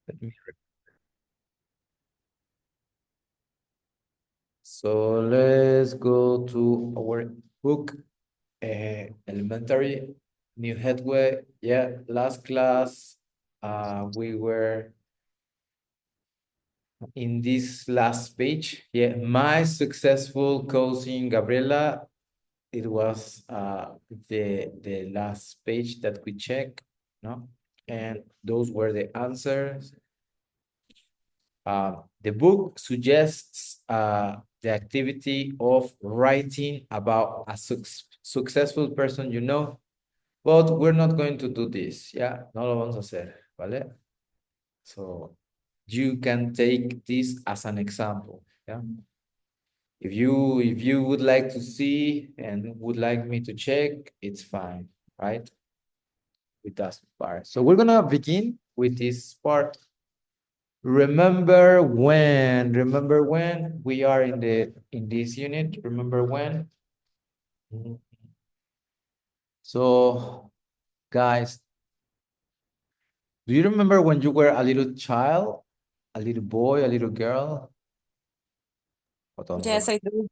Let me. So let's go to our book, Elementary New Headway. Yeah, last class, we were in this last page. Yeah, my successful cousin Gabriela. It was the last page that we checked, no? And those were the answers. The book suggests the activity of writing about a successful person you know, but we're not going to do this, yeah? No lo vamos a hacer, ¿vale? So you can take this as an example, yeah? If you would like to see and would like me to check, it's fine, right? With that part. So we're gonna begin with this part. Remember when we are in this unit, remember when? So guys, do you remember when you were a little child, a little boy, a little girl? Yes, I do.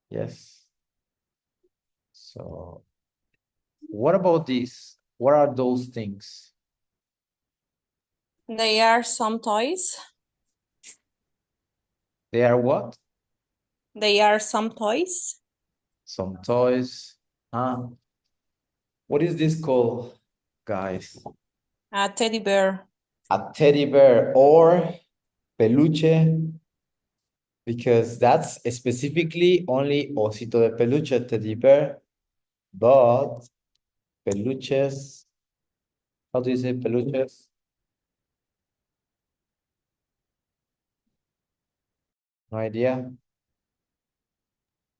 Yes. So what about this? What are those things? They are some toys. They are what? They are some toys. Some toys. What is this called, guys? A teddy bear. A teddy bear or peluche, because that's specifically only osito de peluche teddy bear, but peluches, how do you say peluches? No idea.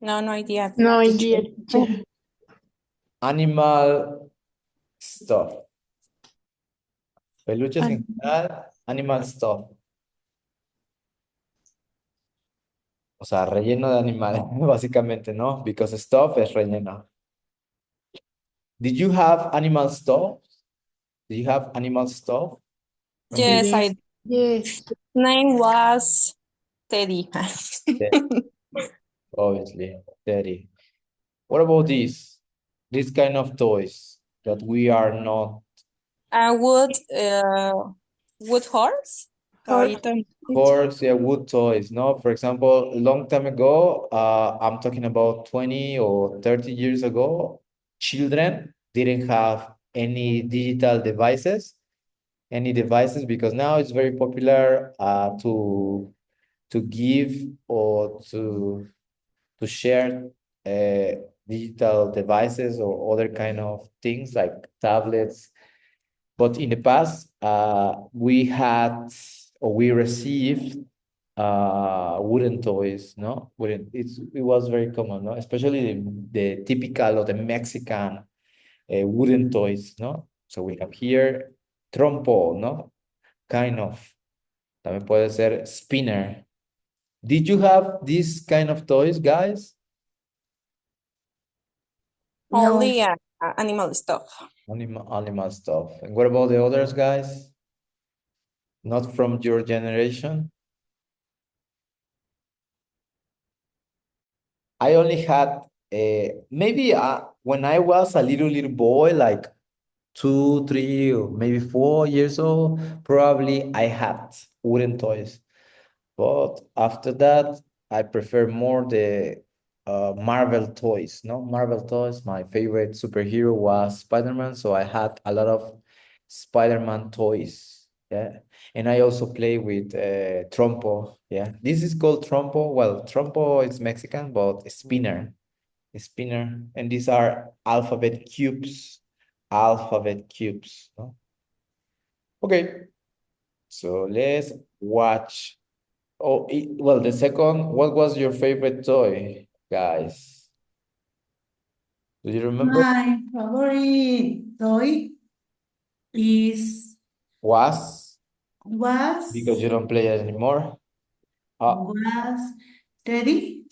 No idea. No teacher. idea, teacher. Animal stuff. Peluches en general, animal stuff. O sea, relleno de animales, básicamente, ¿no? Because stuff es relleno. Did you have animal stuff? Do you have animal stuff? Yes, I. Yes. Name was Teddy. Obviously, Teddy. What about this? This kind of toys that we are not. Wood horse. Horse. Horse, yeah, wood toys, no? For example, a long time ago, I'm talking about 20 or 30 years ago, children didn't have any digital devices, because now it's very popular to give or to share digital devices or other kind of things like tablets. But in the past, we had or we received wooden toys, no? It was very common, no? Especially the typical or the Mexican wooden toys, no? So we have here trompo, no? Kind of. También puede ser spinner. Did you have these kind of toys, guys? Only animal stuff. Animal stuff. And what about the others, guys? Not from your generation? I only had maybe when I was a little boy, like 2, 3, or maybe 4 years old, probably I had wooden toys. But after that, I prefer more the Marvel toys. No, Marvel toys. My favorite superhero was Spider-Man, so I had a lot of Spider-Man toys. Yeah, and I also play with trompo. Yeah, this is called trompo. Well, trompo is Mexican, but spinner, and these are alphabet cubes. Alphabet cubes. No? Okay, so let's watch. Oh, well, the second, what was your favorite toy, guys? Do you remember? My favorite toy is Was? was Because you don't play it anymore. was Teddy.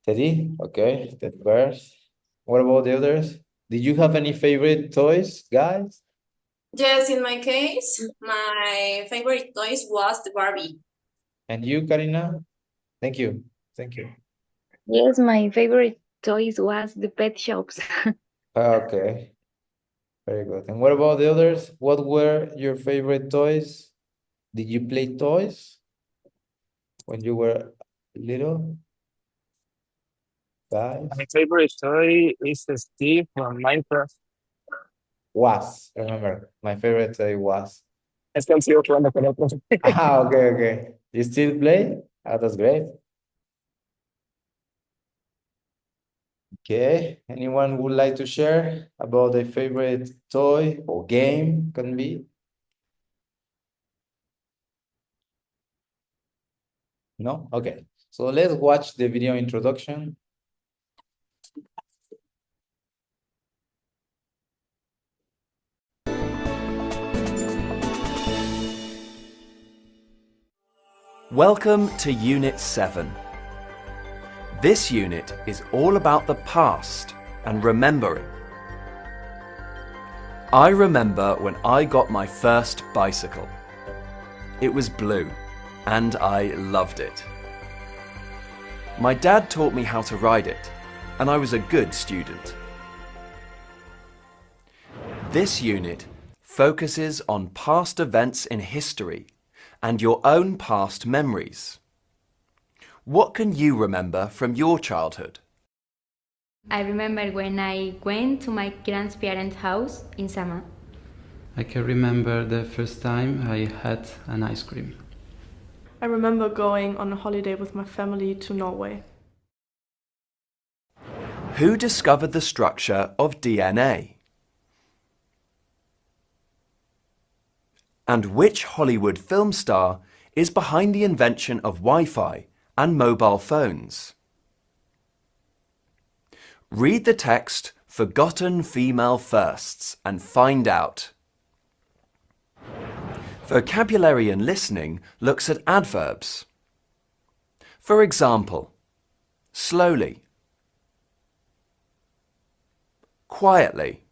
Teddy? Okay, that first. What about the others? Did you have any favorite toys, guys? Yes, in my case, my favorite toys was the Barbie. And you, Karina? Thank you. Thank you. Yes, my favorite toys was the pet shops. Okay, very good. And what about the others? What were your favorite toys? Did you play toys when you were little, guys? My favorite toy is Steve from Minecraft. Remember, my favorite toy was. Es que han sido jugando con otros. Okay, okay. You still play? That's great. Okay, anyone would like to share about their favorite toy or game? Can be. No? Okay. So let's watch the video introduction. Welcome to Unit 7. This unit is all about the past and remembering. I remember when I got my first bicycle. It was blue, and I loved it. My dad taught me how to ride it, and I was a good student. This unit focuses on past events in history and your own past memories. What can you remember from your childhood? I remember when I went to my grandparents' house in Sama. I can remember the first time I had an ice cream. I remember going on a holiday with my family to Norway. Who discovered the structure of DNA? And which Hollywood film star is behind the invention of Wi-Fi and mobile phones? Read the text Forgotten Female Firsts and find out. Vocabulary and listening looks at adverbs. For example, slowly, quietly,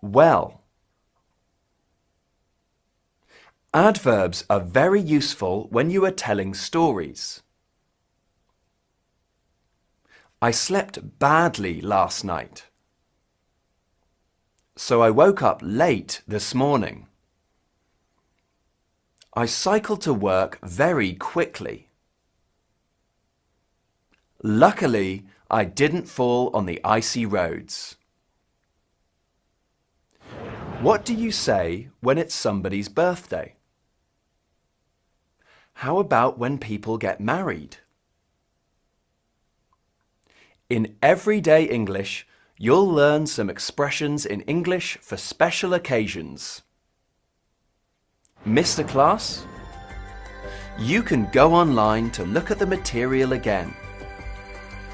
well. Adverbs are very useful when you are telling stories. I slept badly last night. So I woke up late this morning. I cycled to work very quickly. Luckily, I didn't fall on the icy roads. What do you say when it's somebody's birthday? How about when people get married? In everyday English, you'll learn some expressions in English for special occasions. Missed a class? You can go online to look at the material again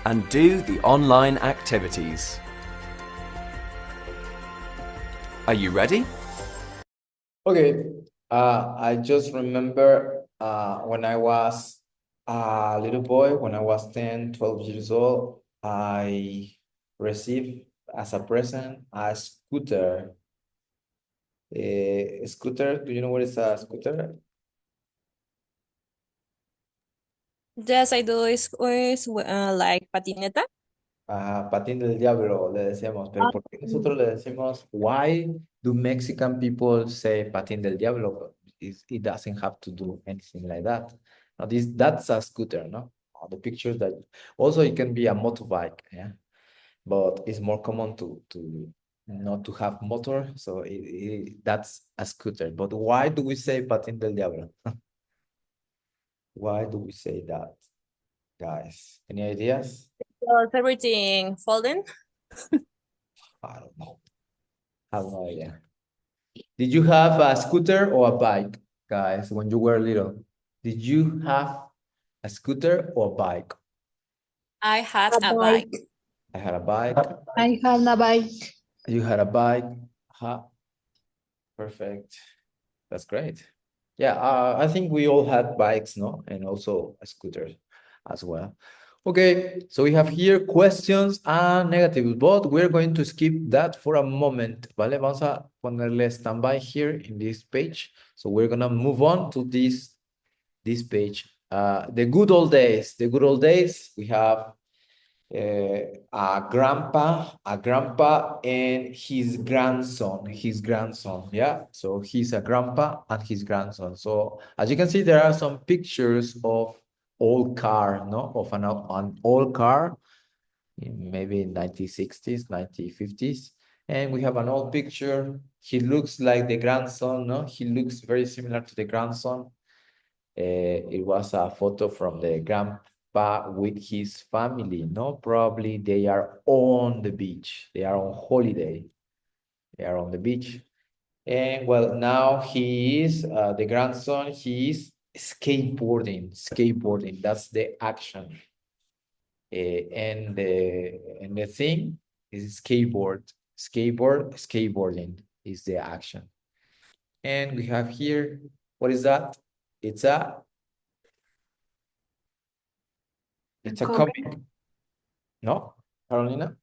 and do the online activities. Are you ready? Okay, I just remember when I was a little boy, when I was 10, 12 years old, I received as a present a scooter. A scooter, do you know what is a scooter? Yes, I do. It's like patineta. Patín del diablo, le decíamos, pero ¿por qué nosotros le decimos, why do Mexican people say patín del diablo? It doesn't have to do anything like that. Now that's a scooter, no? The pictures that also it can be a motorbike, yeah, but it's more common to not to have motor, so that's a scooter. But why do we say patín del diablo? Why do we say that, guys? Any ideas? Was everything folding? I don't know. I have no idea. Did you have a scooter or a bike, guys, when you were little? Did you have a scooter or a bike? I had a bike. I had a bike. I have a bike. You had a bike. Perfect. That's great. Yeah, I think we all had bikes, no? And also a scooter as well. Okay, so we have here questions and negatives, but we're going to skip that for a moment, ¿vale? Vamos a ponerle standby here in this page. So we're gonna move on to this page. The good old days. The good old days, we have a grandpa and his grandson, yeah? So he's a grandpa and his grandson. So as you can see, there are some pictures of old car, no? Of an old car, maybe in 1960s, 1950s. And we have an old picture. He looks like the grandson, no? He looks very similar to the grandson. It was a photo from the grandpa with his family, no? Probably they are on the beach. They are on holiday. They are on the beach. And well, now he is, the grandson, he is skateboarding. That's the action. And the thing is skateboarding is the action. And we have here, what is that? It's a comic. No, Carolina?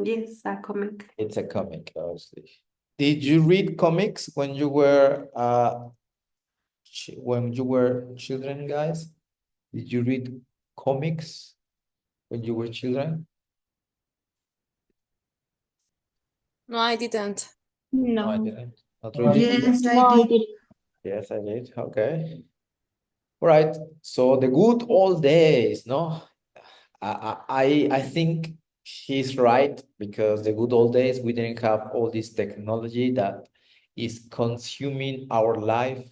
Yes, a comic. It's a comic, obviously. Did you read comics when you were children, guys? Did you read comics when you were children? No, I didn't. No, I didn't. Not really. Yes, I did. Yes, I did. Okay. All right. So the good old days, no? I think he's right, because the good old days, we didn't have all this technology that is consuming our life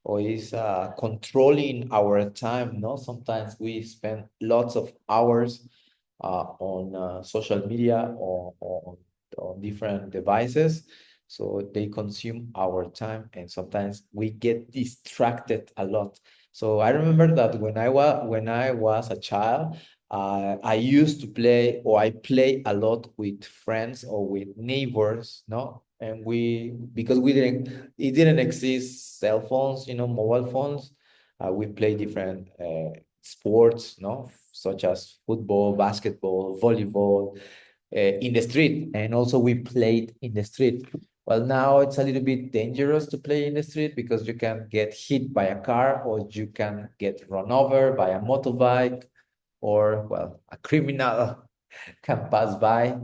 or is controlling our time, no? Sometimes we spend lots of hours on social media or on different devices. So they consume our time, and sometimes we get distracted a lot. So I remember that when I was a child, I used to play, or I play a lot with friends or with neighbors, no? And because it didn't exist cell phones, mobile phones, we play different sports, no? Such as football, basketball, volleyball, in the street. And also we played in the street. Well, now it's a little bit dangerous to play in the street, because you can get hit by a car, or you can get run over by a motorbike, or, well, a criminal can pass by.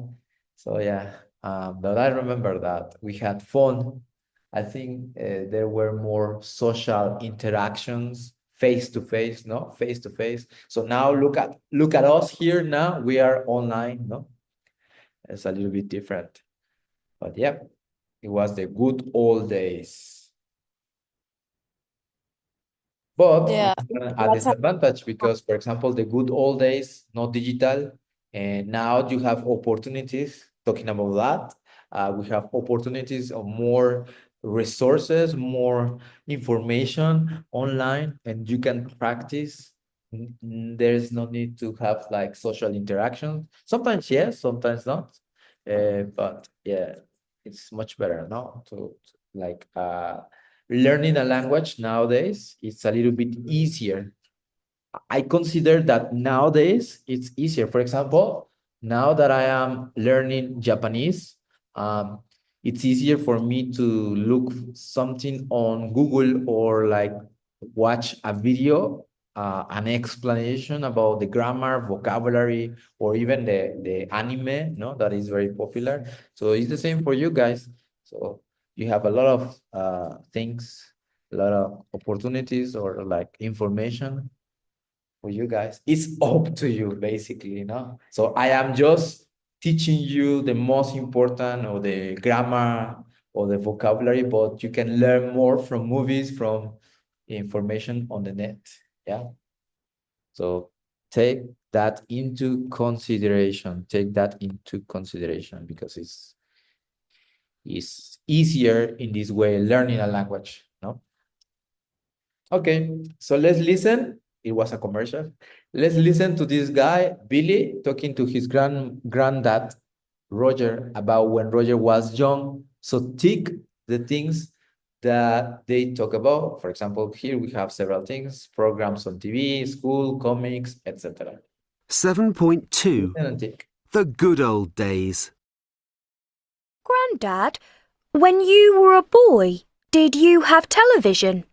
So yeah, but I remember that we had fun. I think there were more social interactions, face to face, no? Face to face. So now look at us here now. We are online, no? It's a little bit different. But yeah, it was the good old days. But Yeah, a disadvantage, because, for example, the good old days, not digital, and now you have opportunities. Talking about that, we have opportunities of more resources, more information online, and you can practice. There's no need to have like social interaction. Sometimes yes, sometimes not. But yeah, it's much better now to like learning a language nowadays. It's a little bit easier. I consider that nowadays it's easier. For example, now that I am learning Japanese, it's easier for me to look something on Google, or like watch a video, an explanation about the grammar, vocabulary, or even the anime, no, that is very popular. So it's the same for you guys. So you have a lot of things, a lot of opportunities, or like information for you guys. It's up to you, basically, So I am just teaching you the most important, or the grammar, or the vocabulary, but you can learn more from movies, from information on the net. Yeah. So take that into consideration. Take that into consideration, because it's easier in this way, learning a language, no? Okay, so let's listen. It was a commercial. Let's listen to this guy, Billy, talking to his granddad, Roger, about when Roger was young. So take the things that they talk about. For example, here we have several things: programs on TV, school, comics, etc. 7.2. Authentic. The good old days. Grandad, when you were a boy, did you have television?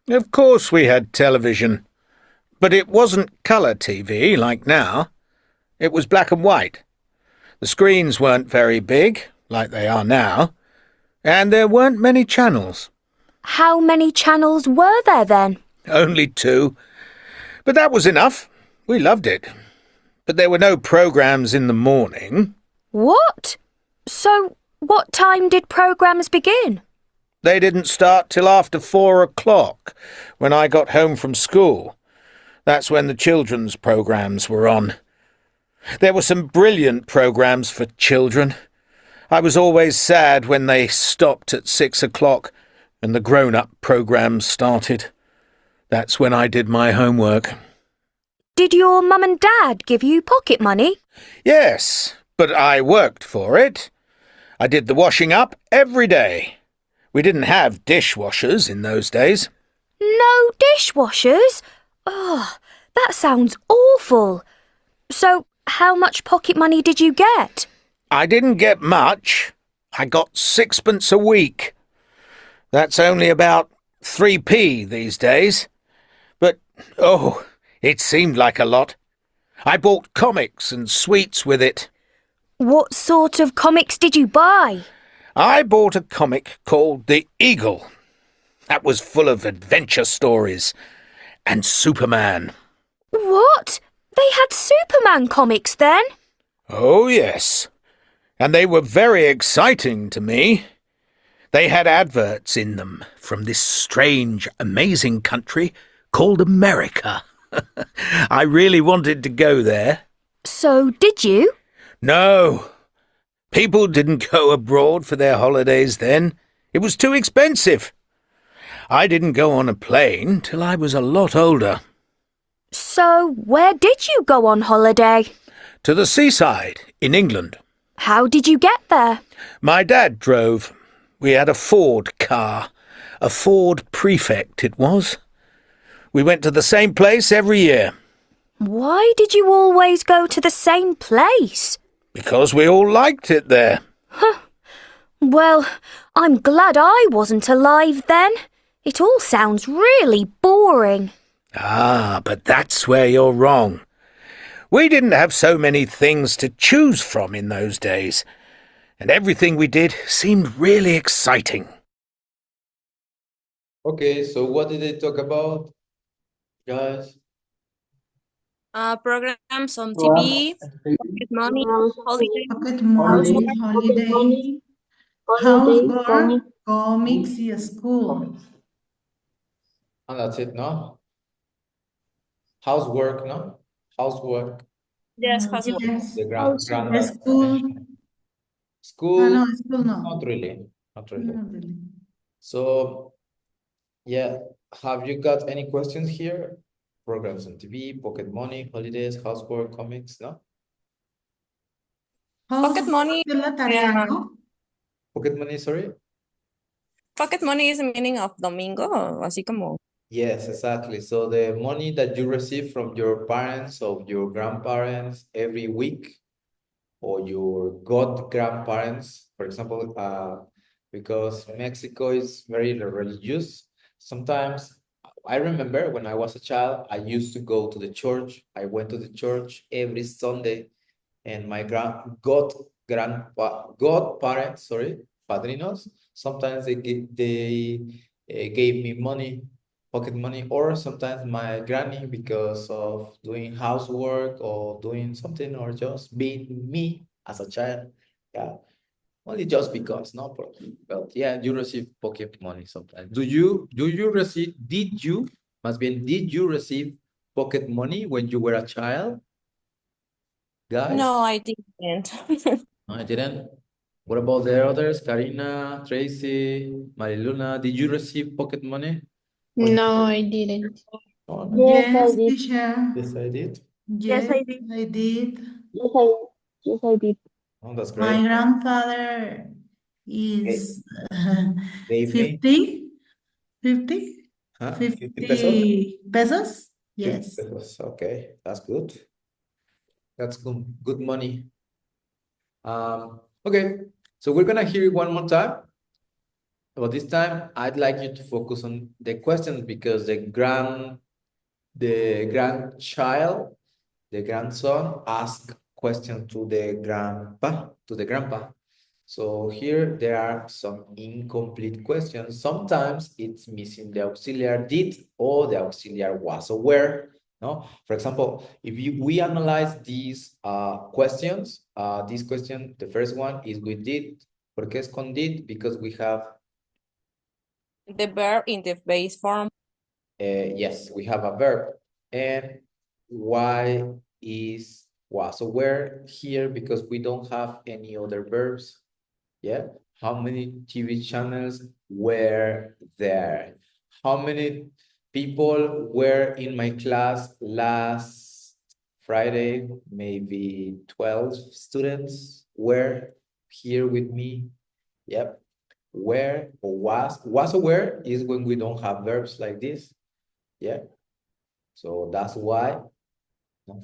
Of course we had television. But it wasn't colour TV like now. It was black and white. The screens weren't very big, like they are now, and there weren't many channels. How many channels were there then? Only 2. But that was enough. We loved it. But there were no programmes in the morning. What? So, what time did programmes begin? They didn't start till after 4 o'clock, when I got home from school. That's when the children's programmes were on. There were some brilliant programmes for children. I was always sad when they stopped at 6 o'clock and the grown-up programmes started. That's when I did my homework. Did your mum and dad give you pocket money? Yes, but I worked for it. I did the washing up every day. We didn't have dishwashers in those days. No dishwashers? Oh, that sounds awful. So, how much pocket money did you get? I didn't get much. I got 6pence a week. That's only about 3p these days. But, oh, it seemed like a lot. I bought comics and sweets with it. What sort of comics did you buy? I bought a comic called The Eagle. That was full of adventure stories. And Superman. What? They had Superman comics then? Oh, yes. And they were very exciting to me. They had adverts in them from this strange, amazing country called America. I really wanted to go there. So, did you? No. People didn't go abroad for their holidays then. It was too expensive. I didn't go on a plane till I was a lot older. So, where did you go on holiday? To the seaside in England. How did you get there? My dad drove. We had a Ford car. A Ford Prefect it was. We went to the same place every year. Why did you always go to the same place? Because we all liked it there. Huh. Well, I'm glad I wasn't alive then. It all sounds really boring. Ah, but that's where you're wrong. We didn't have so many things to choose from in those days, and everything we did seemed really exciting. Okay, so what did they talk about, guys? Programs on TV, pocket money, holiday. Pocket money, holiday, housework, comics, y school. And that's it, no? Housework, no? Housework. Yes, housework. Yes. The grand School. School, No, school no. not really, not really. Not really. So, yeah, have you got any questions here? Programs on TV, pocket money, holidays, housework, comics, no? Pocket money. La tarea, Yeah. ¿no? Pocket money, sorry? Pocket money is the meaning of domingo, así como. Yes, exactly. So the money that you receive from your parents or your grandparents every week, or your god-grandparents, for example, because Mexico is very religious. Sometimes, I remember when I was a child, I used to go to the church. I went to the church every Sunday, and my godparents, sorry, padrinos, sometimes they gave me money, pocket money, or sometimes my granny, because of doing housework or doing something, or just being me as a child. Yeah, only just because, no, but yeah, you receive pocket money sometimes. Did you receive pocket money when you were a child, guys? No, I didn't. No, I didn't. What about the others? Karina, Tracy, Mariluna, did you receive pocket money? No, I didn't. Oh, no. Yes, teacher. Yes, I did. Yes, I did. I did. Yes, I did. Oh, that's My great. grandfather is Gave me 50, 50, huh? 50 50 pesos? pesos? 50 Yes. pesos. Okay, that's good. That's good money. Okay, so we're gonna hear it one more time. But this time, I'd like you to focus on the questions because the grandchild, the grandson, asked questions to the grandpa. So here there are some incomplete questions. Sometimes it's missing the auxiliary did or the auxiliary was aware. No, for example, if we analyze these questions, this question, the first one is with did. ¿Por qué es con did? Because we have The verb in the base form. yes, we have a verb. And why is was aware here? Because we don't have any other verbs. Yeah. How many TV channels were there? How many people were in my class last Friday? Maybe 12 students were here with me. Yep. Where or was aware is when we don't have verbs like this. Yeah. So that's why,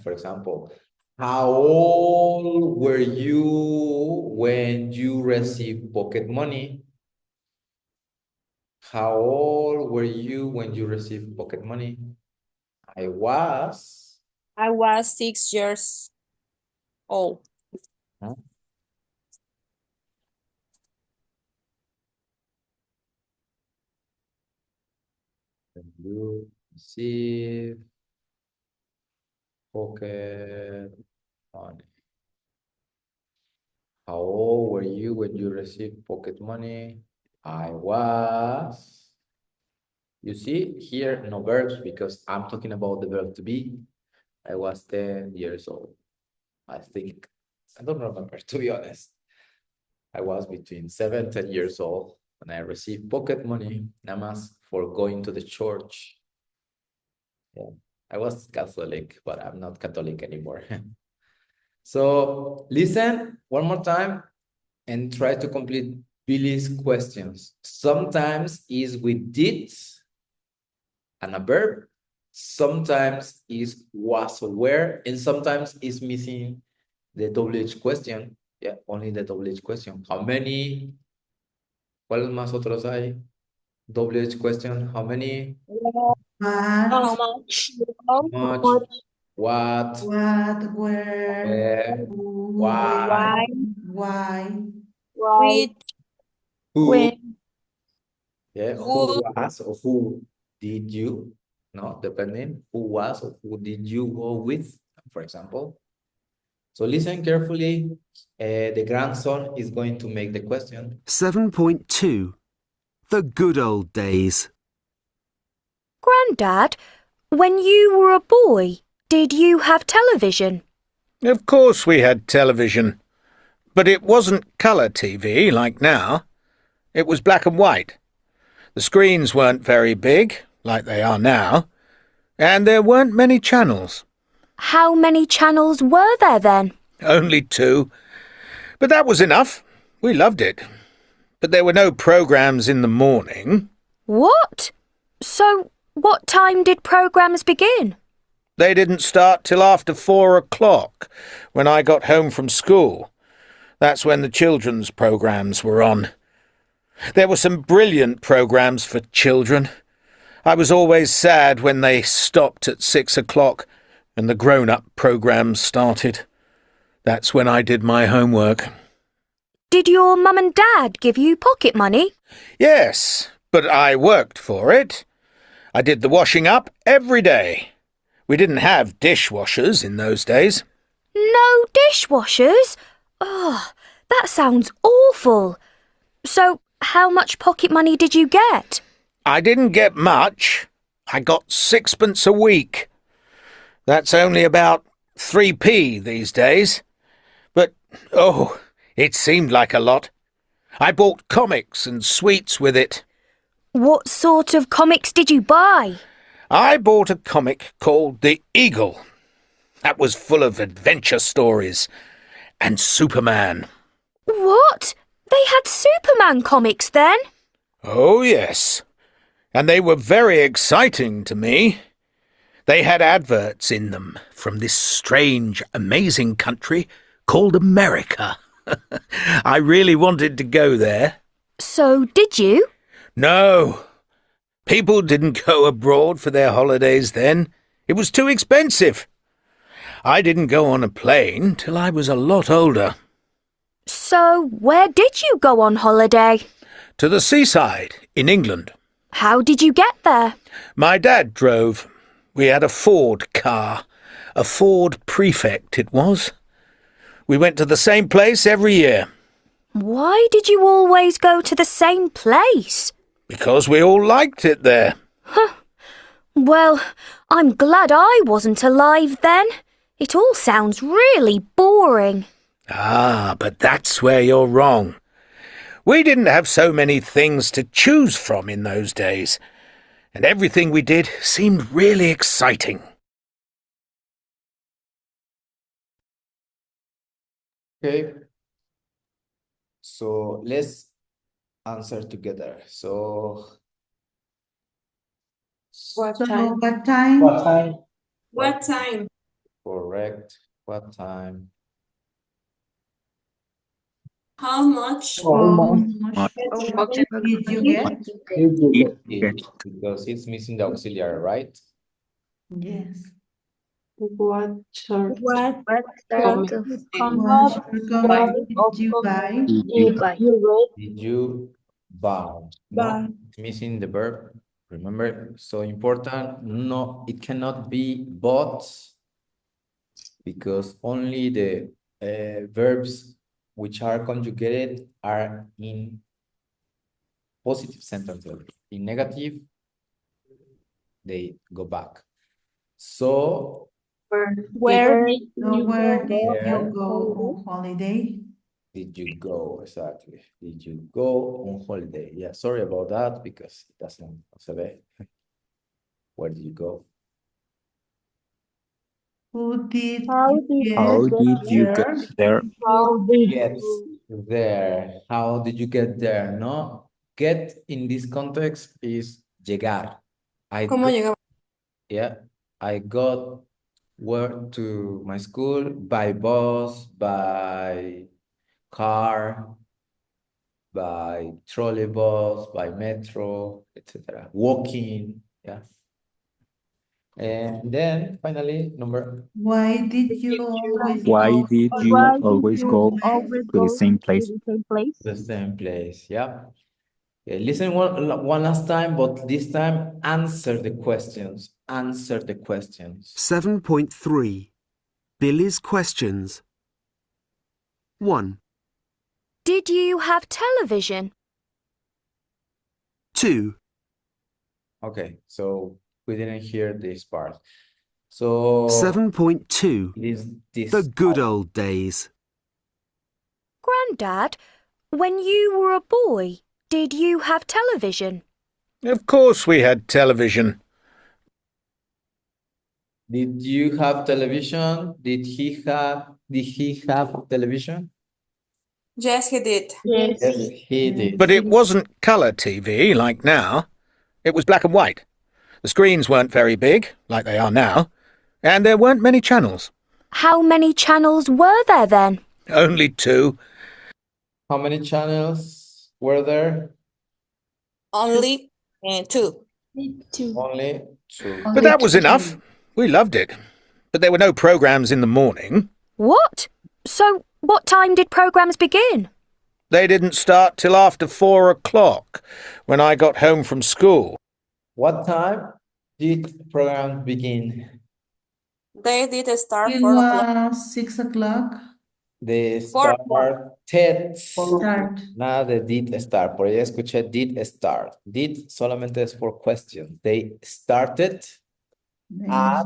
for example, how old were you when you received pocket money? How old were you when you received pocket money? I was 6 years old. Huh? When you receive pocket money. How old were you when you received pocket money? I was. You see here, no verbs because I'm talking about the verb to be. I was 10 years old. I think, I don't remember, to be honest. I was between 7 and 10 years old when I received pocket money, namas, for going to the church. Yeah, I was Catholic, but I'm not Catholic anymore. So listen one more time and try to complete Billy's questions. Sometimes is with did and a verb. Sometimes is was aware, and sometimes is missing the double H question. Yeah, only the double H question. How many? ¿Cuáles más otros hay? Double H question. How many? How much? Much. What? What, where, Why? why, With Who? When. Yeah, who was or who did you? No, depending who was or who did you go with, for example. So listen carefully. The grandson is going to make the question. 7.2. The good old days. Grandad, when you were a boy, did you have television? Of course we had television. But it wasn't colour TV like now. It was black and white. The screens weren't very big, like they are now, and there weren't many channels. How many channels were there then? Only 2. But that was enough. We loved it. But there were no programmes in the morning. What? So, what time did programmes begin? They didn't start till after 4 o'clock, when I got home from school. That's when the children's programmes were on. There were some brilliant programmes for children. I was always sad when they stopped at 6 o'clock and the grown-up programmes started. That's when I did my homework. Did your mum and dad give you pocket money? Yes, but I worked for it. I did the washing up every day. We didn't have dishwashers in those days. No dishwashers? Oh, that sounds awful. So, how much pocket money did you get? I didn't get much. I got 6pence a week. That's only about 3p these days. But, oh, it seemed like a lot. I bought comics and sweets with it. What sort of comics did you buy? I bought a comic called The Eagle. That was full of adventure stories. And Superman. What? They had Superman comics then? Oh, yes. And they were very exciting to me. They had adverts in them from this strange, amazing country called America. I really wanted to go there. So, did you? No. People didn't go abroad for their holidays then. It was too expensive. I didn't go on a plane till I was a lot older. So, where did you go on holiday? To the seaside in England. How did you get there? My dad drove. We had a Ford car. A Ford Prefect it was. We went to the same place every year. Why did you always go to the same place? Because we all liked it there. Huh. Well, I'm glad I wasn't alive then. It all sounds really boring. Ah, but that's where you're wrong. We didn't have so many things to choose from in those days, and everything we did seemed really exciting. Okay. So let's answer together. So What So time? what time? What time? What time? correct. What time? How much? How much How much did you get? did you get? Because it's missing the auxiliary, right? Yes. What sort What What sort of comic did you buy? Did you buy? Buy. No, it's missing the verb. Remember, so important. No, it cannot be bought because only the verbs which are conjugated are in positive sentences. In negative, they go back. So, Where So where did Where? you go on holiday? did you go? Exactly. Did you go on holiday? Yeah, sorry about that because it doesn't no se ve. Where did you go? Who did How you How did you there? get there? Get there. How did you get there? No, get in this context is llegar. ¿Cómo llegamos? Yeah, I got where to my school by bus, by car, by trolleybus, by metro, etc. Walking, yeah. And then finally, number Why did you always Why go did you always go to the same place? the same place, yeah. Okay, listen one last time, but this time answer the questions. Answer the questions. 7.3 Billy's questions. 1, Did you have television? 2, Okay, so we didn't hear this part. So 7.2 this The good old days. Grandad, when you were a boy, did you have television? Of course we had television. Did you have television? Did he have television? Yes, he did. Yes, he did. But it wasn't colour TV like now. It was black and white. The screens weren't very big, like they are now, and there weren't many channels. How many channels were there then? Only 2. How many channels were there? Only 2. Only 2. But that was enough. We loved it. But there were no programmes in the morning. What? So, what time did programs begin? They didn't start till after 4 o'clock, when I got home from school. What time did program begin? They did start It 4 o'clock. was 6 o'clock. The 4 started. Start. Nada de did start. Por ahí escuché did start. Did solamente es for questions. They started at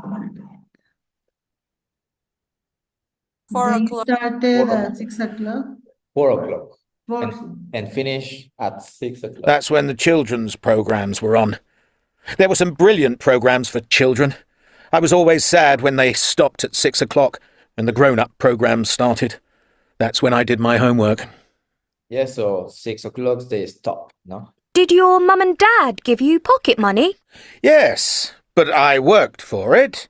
4 They o'clock. started at 6 o'clock. 4 o'clock. 4. And finish at 6 o'clock. That's when the children's programmes were on. There were some brilliant programmes for children. I was always sad when they stopped at 6 o'clock and the grown-up programmes started. That's when I did my homework. Yeah, so 6 o'clock they stop, no? Did your mum and dad give you pocket money? Yes, But I worked for it.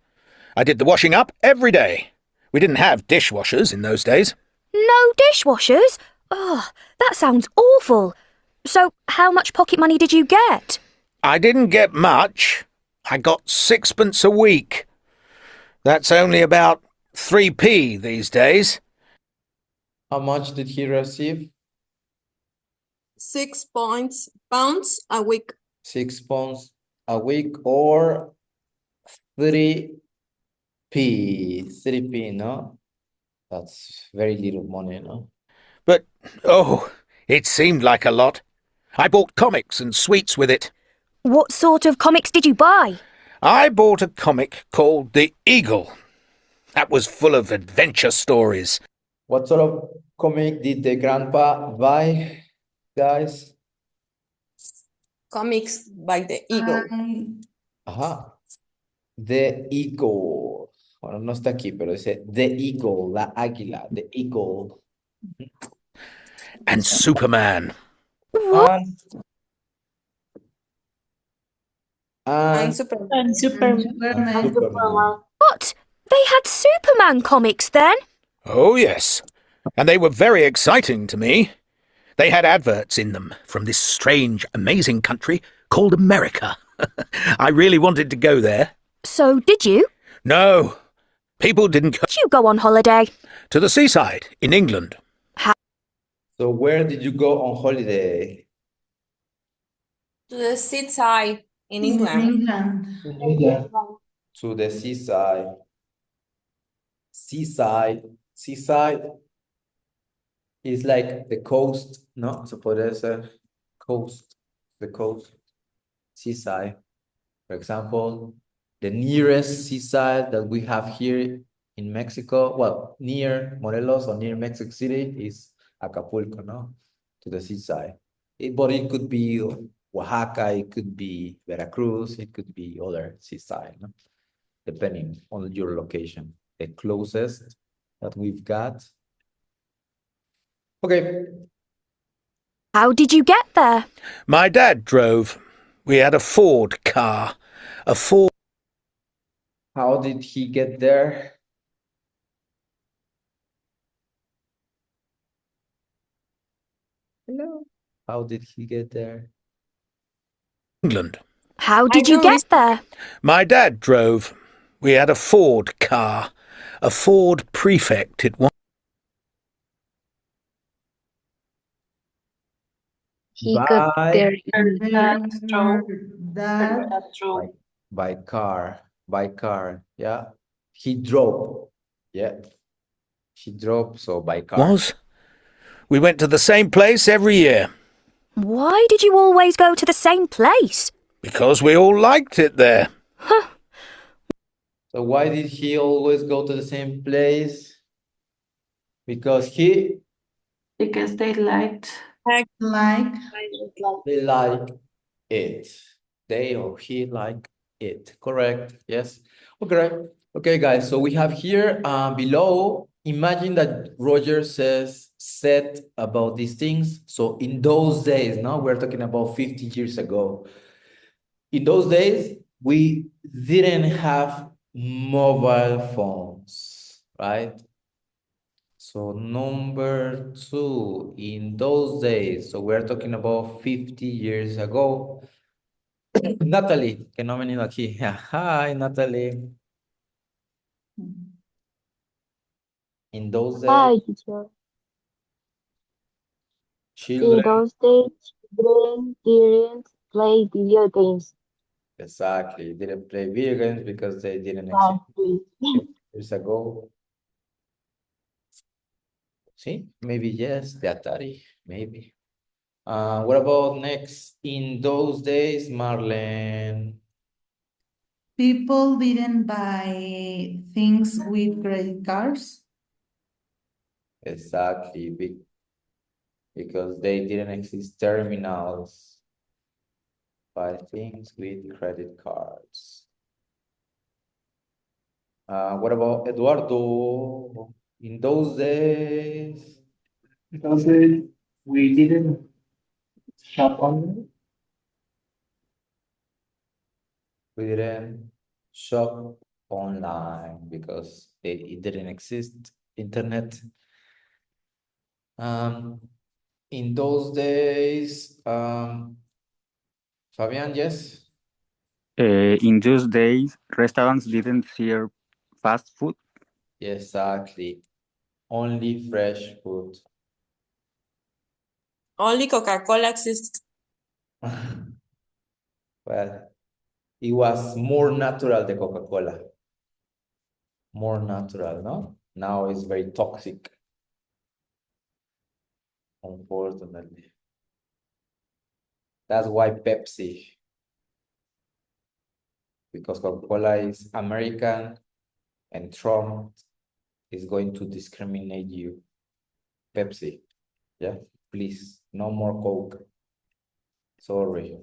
I did the washing up every day. We didn't have dishwashers in those days. No dishwashers? Oh, that sounds awful. So, how much pocket money did you get? I didn't get much. I got 6pence a week. That's only about 3p these days. How much did he receive? 6 pounds a week. 6 pounds a week or 3p. 3p, no? That's very little money, no? But, oh, it seemed like a lot. I bought comics and sweets with it. What sort of comics did you buy? I bought a comic called The Eagle. That was full of adventure stories. What sort of comic did the grandpa buy, guys? Comics by the Eagle. Ajá. The Eagle. Bueno, no está aquí, pero dice The Eagle, la águila, The Eagle. And Superman. And And Superman. Superman. What? They had Superman comics then? Oh, yes. And they were very exciting to me. They had adverts in them from this strange, amazing country called America. I really wanted to go there. So, did you? No, people didn't go Did you go on holiday? to the seaside in England. So where did you go on holiday? To the seaside in England. To the seaside. Seaside is like the coast, no? Se podría ser coast, the coast, seaside. For example, the nearest seaside that we have here in Mexico, well, near Morelos or near Mexico City is Acapulco, no? To the seaside. But it could be Oaxaca, it could be Veracruz, it could be other seaside, no? Depending on your location. The closest that we've got. Okay. How did you get there? My dad drove. We had a Ford car. A Ford. How did he get there? Hello. How did he get there? England. How did you get there? My dad drove. We had a Ford car. A Ford Prefect it was. He got there By car. Yeah. He drove. Yeah. He drove, so by car. Was. We went to the same place every year. Why did you always go to the same place? Because we all liked it there. Huh. So why did he always go to the same place? Because they liked. they like it. They or he like it. Correct. Yes. Okay. Okay, guys. So we have here below. Imagine that Roger said about these things. So in those days, now we're talking about 50 years ago. In those days, we didn't have mobile phones, right? So number 2, in those days, so we're talking about 50 years ago. Natalie, que no ha venido aquí. Hi, Natalie. In those days, Hi, teacher. In children, those days, children didn't play video games. exactly, didn't play video games because they didn't exist Exactly. 50 years ago. See, maybe yes, the Atari, maybe. What about next? In those days, Marlene. People didn't buy things with credit cards. Exactly, because they didn't exist terminals. Buy things with credit cards. What about Eduardo? In those days, Because we didn't shop online. we didn't shop online because it didn't exist, internet. In those days, Fabian, yes? In those days, restaurants didn't serve fast food. Exactly. Only fresh food. Only Coca-Cola exists. Well, it was more natural than Coca-Cola. More natural, no? Now it's very toxic. Unfortunately. That's why Pepsi. Because Coca-Cola is American and Trump is going to discriminate you. Pepsi. Yeah, please, no more Coke. Sorry.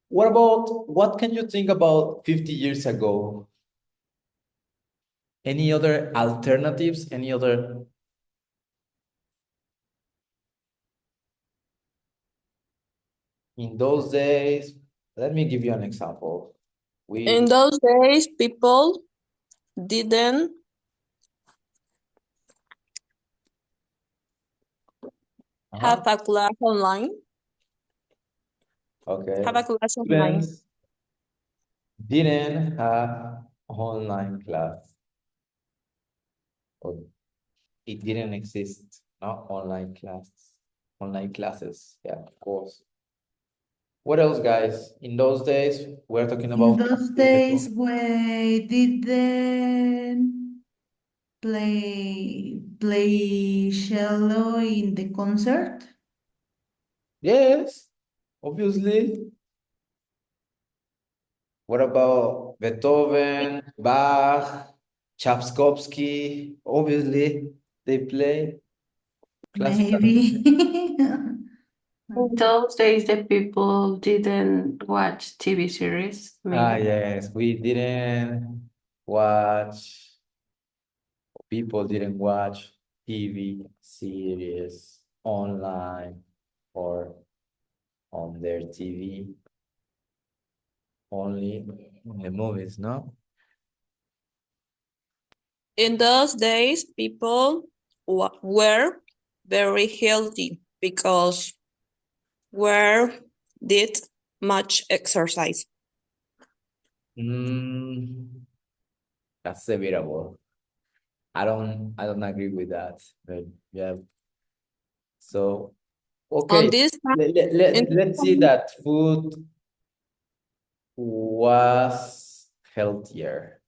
What can you think about 50 years ago? Any other alternatives? Any other? In those days, let me give you an example. In those days, people didn't have a class online. Okay. Have a class online. Students didn't have online class. Or it didn't exist, no online classes. Yeah, of course. What else, guys? In those days, we're talking In about those days, we didn't play cello in the concert. Yes, obviously. What about Beethoven, Bach, Tchaikovsky? Obviously, they play classical. Maybe. In those days, the people didn't watch TV series. Maybe. Yes, we didn't watch, people didn't watch TV series online or on their TV, only in the movies, no? In those days, people were very healthy because were did much exercise. That's debatable. I don't agree with that, but yeah. So, okay, On this let's see that food was healthier.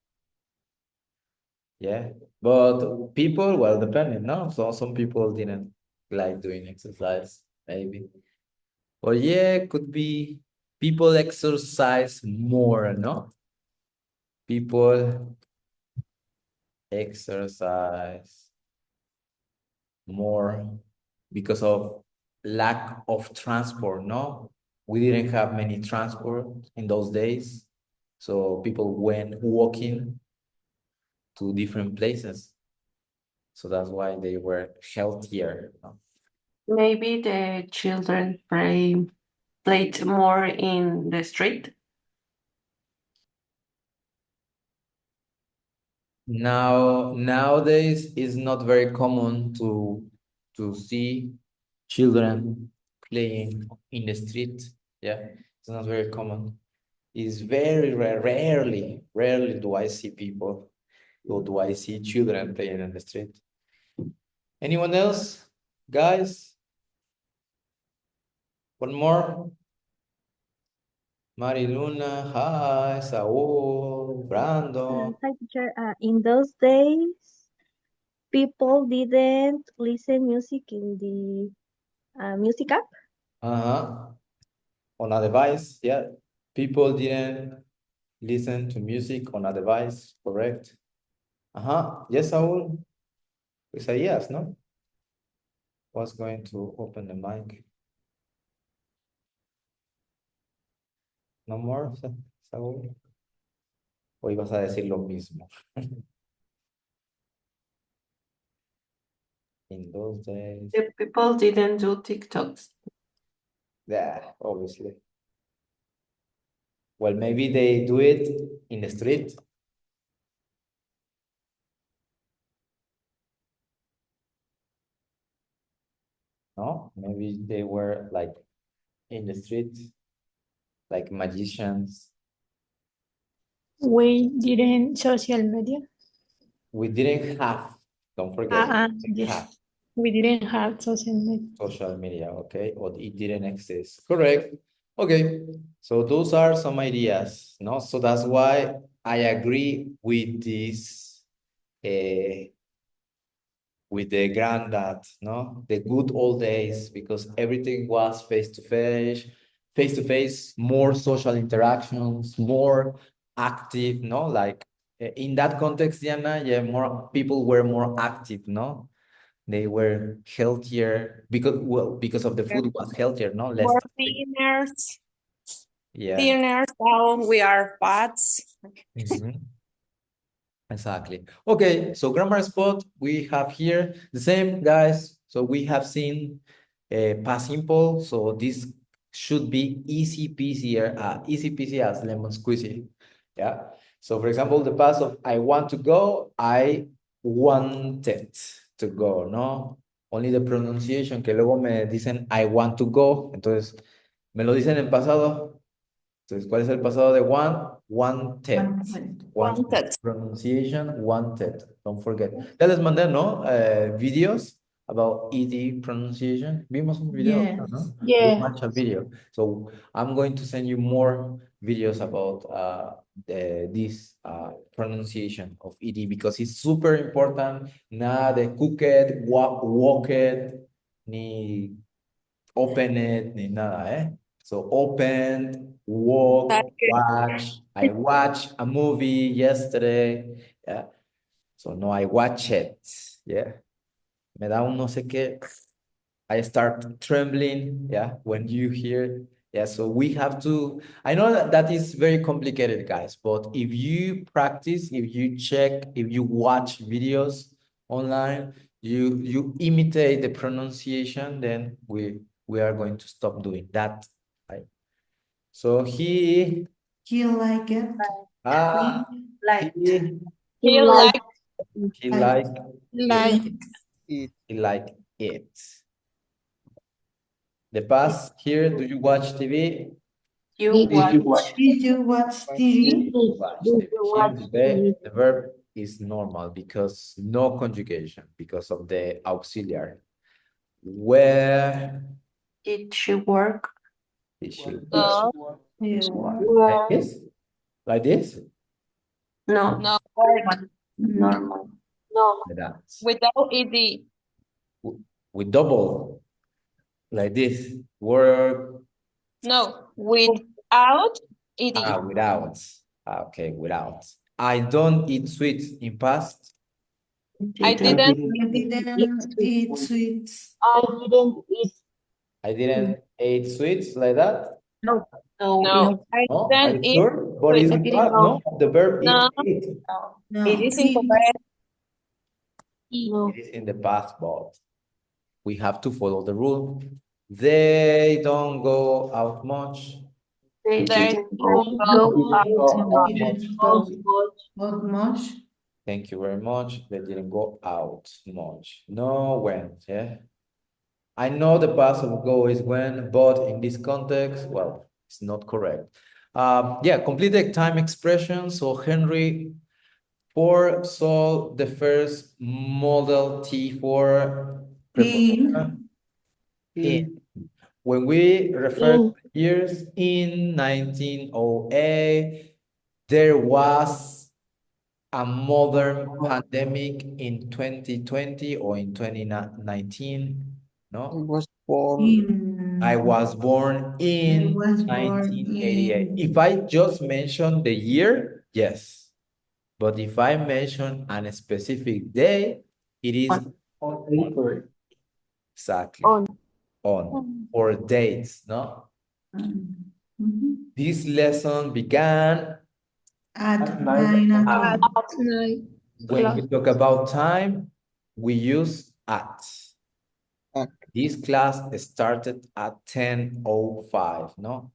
Yeah, but people, well, depending, no? So some people didn't like doing exercise, maybe. But yeah, could be people exercise more, no? People exercise more because of lack of transport, no? We didn't have many transport in those days. So people went walking to different places. So that's why they were healthier. No? Maybe the children played more in the street. Nowadays it's not very common to see children playing in the street. Yeah, it's not very common. It's very rarely do I see people or do I see children playing in the street. Anyone else? Guys? One more? Mariluna, hi, Saul, Brandon. Hi, teacher. In those days, people didn't listen music in the music app. On a device, yeah. People didn't listen to music on a device, correct? Yes, Saul? We say yes, no? Was going to open the mic. No more, Saul? O ibas a decir lo mismo. In those days. The people didn't do TikToks. Yeah, obviously. Well, maybe they do it in the street. No, maybe they were like in the street, like magicians. We didn't social media. We didn't have, don't forget, we didn't Yes. have We didn't have social media. social media, okay? Or it didn't exist. Correct. Okay, so those are some ideas, no? So that's why I agree with this, with the granddad, no? The good old days, because everything was face to face, more social interactions, more active, no? Like in that context, Diana, yeah, more people were more active, no? They were healthier because of the food was healthier, no? Less More toxic. thinners. Yeah. Thinners. Now we are fats. Mhm. Exactly. Okay, so grammar spot, we have here the same, guys. So we have seen past simple. So this should be easy peasy, easy peasy as lemon squeezy. Yeah. So for example, the past of I want to go, I wanted to go, ¿no? Only the pronunciation, que luego me dicen I want to go. Entonces, me lo dicen en pasado. Entonces, ¿cuál es el pasado de want? Wanted. Wanted. Pronunciation, wanted. Don't forget. Ya les mandé, ¿no? Videos about ED pronunciation. Vimos un video, Yes. ¿no? Yeah. We watched a video. So I'm going to send you more videos about this pronunciation of ED because it's super important. Nada de cook it, walk it, ni open it, ni nada, ¿eh? So open, walk, watch. I watched a movie yesterday. Yeah. So no, I watch it. Yeah. Me da un no sé qué. I start trembling. Yeah. When you hear. Yeah. So we have to. I know that is very complicated, guys. But if you practice, if you check, if you watch videos online, you imitate the pronunciation, then we are going to stop doing that. Right? So He like it. Like. he He like. he like Like it. The past here, do you watch TV? You watch. Did you watch TV? Watch TV. Here, the verb is normal because no conjugation, because of the auxiliary. Where Did she work? did she No. You work. like this? Like this? No. No. Normal. No. Like that. Without ed. With double. Like this. Work. No. Without ed. Without. Okay, without. I don't eat sweets in past. I didn't. I didn't eat sweets. I didn't eat sweets like that. No. No, are didn't you eat. sure? But it's in past, no? The verb No. eat. No. It is incorrect. It is in the past, but we have to follow the rule. They don't go out much. They They didn't don't go go out Not much. Thank you very much. They didn't go out much. No went, yeah. I know the past of go is when, but in this context, well, it's not correct. Yeah, complete the time expression. So Henry Ford sold the first Model T for preposition in. When we refer to years in 1908, there was a modern pandemic in 2020 or in 2019. No? I was born in 1988. If I just mention the year, yes. But if I mention a specific day, it is on April. Exactly. On. For dates, no? This lesson began At 9 o'clock. when we talk about time, we use at. This class started at 10:05, no?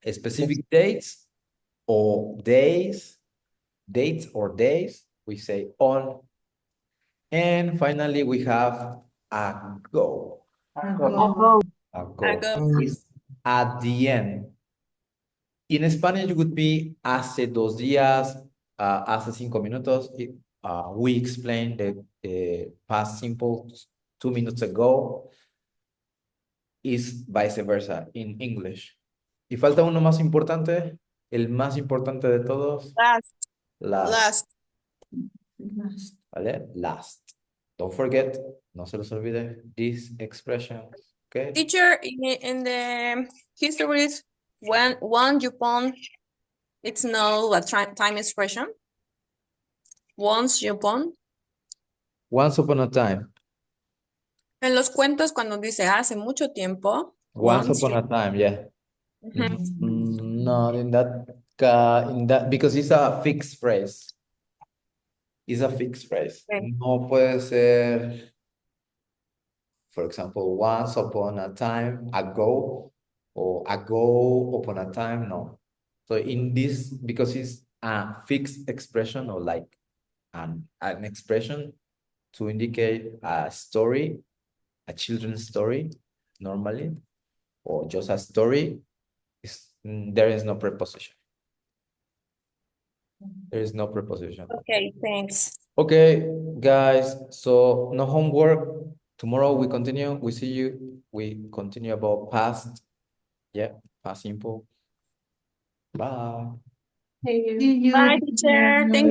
Specific dates, or days, dates or days, we say on. And finally, we have ago. Ago. Ago is at the end. In Spanish, it would be hace 2 días, hace 5 minutos. We explained the past simple 2 minutes ago. Is vice versa in English. Y falta uno más importante, el más importante de todos. Last. ¿Vale? Last. Don't forget, no se los olvide, these expressions. Okay? Teacher, in the histories, when once upon, it's not a time expression. Once upon. Once upon a time. En los cuentos, cuando dice hace mucho tiempo. Once upon a time, yeah. Not in that, because it's a fixed phrase. It's a fixed phrase. Okay. No puede ser, for example, once upon a time ago, or ago upon a time, no. So in this, because it's a fixed expression, or like an expression to indicate a story, a children's story, normally, or just a story, there is no preposition. There is no preposition. Okay, thanks. Okay, guys, so no homework. Tomorrow we continue. We see you. We continue about past. Yeah, past simple. Bye. See you. Bye, teacher. Thank